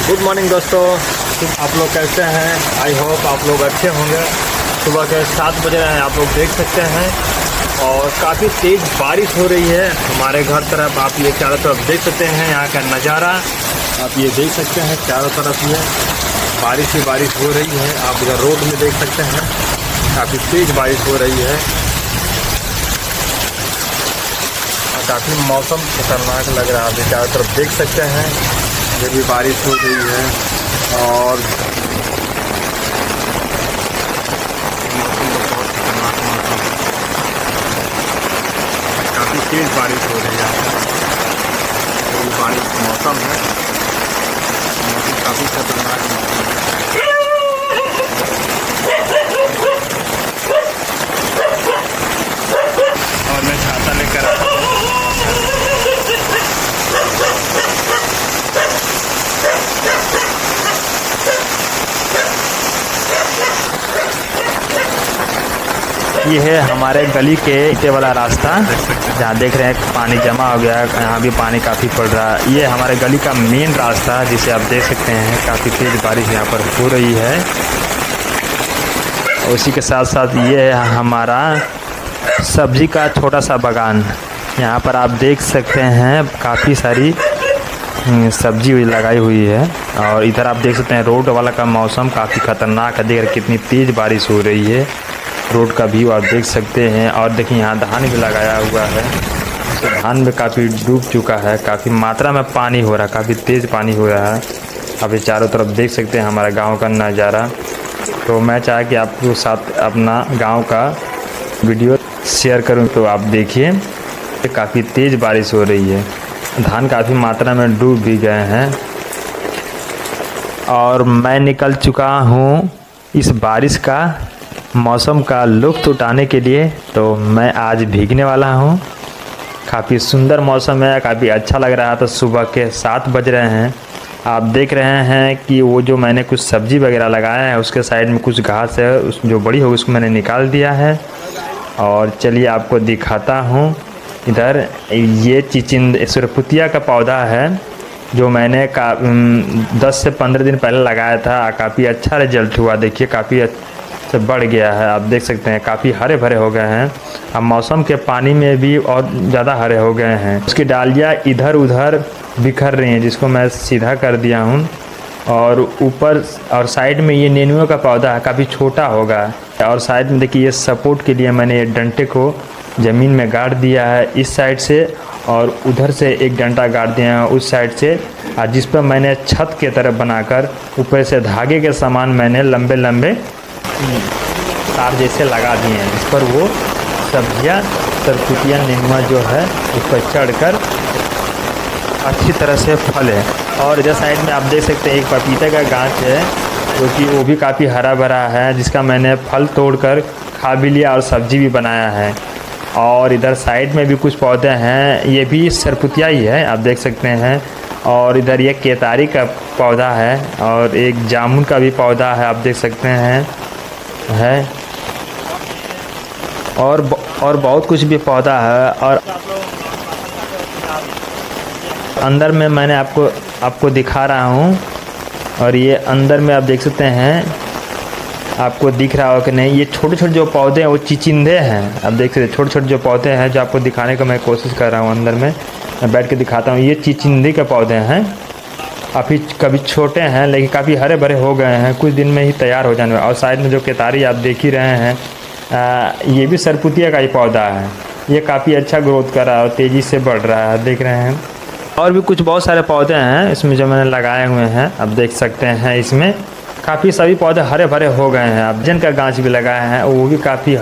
Good morning दोस्तों, आप लोग कैसे हैं? आई होप आप लोग अच्छे होंगे। सुबह के 7 बज रहे हैं, आप लोग देख सकते हैं और काफ़ी तेज़ बारिश हो रही है हमारे घर तरफ। आप ये चारों तरफ देख सकते हैं, यहाँ का नज़ारा आप ये देख सकते हैं। चारों तरफ ये बारिश ही बारिश हो रही है। आप इधर रोड में देख सकते हैं, काफ़ी तेज़ बारिश हो रही है और काफ़ी मौसम खतरनाक लग रहा है। आप चारों तरफ देख सकते हैं, ये भी बारिश हो रही है और मौसम तो बहुत खतरनाक मौसम है। काफ़ी तेज़ बारिश हो रही है। ये बारिश का मौसम है, मौसम काफ़ी खतरनाक मौसम है। और मैं छाता लेकर आया हूँ। ये है हमारे गली के ईटे वाला रास्ता, जहाँ देख रहे हैं पानी जमा हो गया है। यहाँ भी पानी काफ़ी पड़ रहा है। ये हमारे गली का मेन रास्ता, जिसे आप देख सकते हैं। काफ़ी तेज़ बारिश यहाँ पर हो रही है। उसी के साथ साथ ये है हमारा सब्जी का छोटा सा बागान। यहाँ पर आप देख सकते हैं काफ़ी सारी सब्जी लगाई हुई है। और इधर आप देख सकते हैं रोड वाला का मौसम काफ़ी ख़तरनाक है। देख रहे कितनी तेज़ बारिश हो रही है। रोड का व्यू आप देख सकते हैं। और देखिए यहाँ धान भी लगाया हुआ है, तो धान में काफ़ी डूब चुका है। काफ़ी मात्रा में पानी हो रहा है, काफ़ी तेज़ पानी हो रहा है। आप ये चारों तरफ देख सकते हैं हमारा गांव का नज़ारा। तो मैं चाहा कि आपके साथ अपना गांव का वीडियो शेयर करूं, तो आप देखिए काफ़ी तेज़ बारिश हो रही है। धान काफ़ी मात्रा में डूब भी गए हैं और मैं निकल चुका हूं इस बारिश का मौसम का लुत्फ़ उठाने के लिए। तो मैं आज भीगने वाला हूं। काफ़ी सुंदर मौसम है, काफ़ी अच्छा लग रहा है। तो सुबह के 7 बज रहे हैं। आप देख रहे हैं कि वो जो मैंने कुछ सब्ज़ी वगैरह लगाया है, उसके साइड में कुछ घास है, उस जो बड़ी होगी उसको मैंने निकाल दिया है। और चलिए आपको दिखाता हूँ। इधर ये चिचिंद सुरपुतिया का पौधा है, जो मैंने 10 से 15 दिन पहले लगाया था। काफ़ी अच्छा रिजल्ट हुआ। देखिए काफ़ी से बढ़ गया है। आप देख सकते हैं काफ़ी हरे भरे हो गए हैं। अब मौसम के पानी में भी और ज़्यादा हरे हो गए हैं। उसकी डालियाँ इधर उधर बिखर रही हैं, जिसको मैं सीधा कर दिया हूँ। और ऊपर और साइड में ये नेनुआ का पौधा है, काफ़ी छोटा होगा। और साइड में देखिए ये सपोर्ट के लिए मैंने डंटे को ज़मीन में गाड़ दिया है इस साइड से, और उधर से एक डंटा गाड़ दिया है उस साइड से। और जिस पर मैंने छत के तरफ बनाकर ऊपर से धागे के समान मैंने लंबे लंबे तार जैसे लगा दिए हैं, जिस पर वो सब्जियां सरपुतिया नेनुआ जो है उस पर चढ़कर अच्छी तरह से फले। और इधर साइड में आप देख सकते हैं एक पपीते का गाछ है, जो कि वो भी काफ़ी हरा भरा है, जिसका मैंने फल तोड़कर खा भी लिया और सब्जी भी बनाया है। और इधर साइड में भी कुछ पौधे हैं, ये भी सरपुतिया ही है, आप देख सकते हैं। और इधर ये केतारी का पौधा है और एक जामुन का भी पौधा है, आप देख सकते हैं है। और बहुत कुछ भी पौधा है। और अंदर में मैंने आपको दिखा रहा हूँ। और ये अंदर में आप देख सकते हैं, आपको दिख रहा हो कि नहीं, ये छोटे छोटे जो पौधे हैं वो चिचिंदे हैं। आप देख सकते हैं छोटे छोटे जो पौधे हैं, जो आपको दिखाने का मैं कोशिश कर रहा हूँ। अंदर में मैं बैठ के दिखाता हूँ। ये चिचिंदे के पौधे हैं, कभी छोटे हैं लेकिन काफ़ी हरे भरे हो गए हैं, कुछ दिन में ही तैयार हो जाने। और साइड में जो केतारी आप देख ही रहे हैं, ये भी सरपुतिया का ही पौधा है। ये काफ़ी अच्छा ग्रोथ कर रहा है और तेज़ी से बढ़ रहा है, देख रहे हैं। और भी कुछ बहुत सारे पौधे हैं इसमें जो मैंने लगाए हुए हैं, आप देख सकते हैं। इसमें काफ़ी सभी पौधे हरे भरे हो गए हैं। अब जन का गाछ भी लगाए हैं, वो भी काफ़ी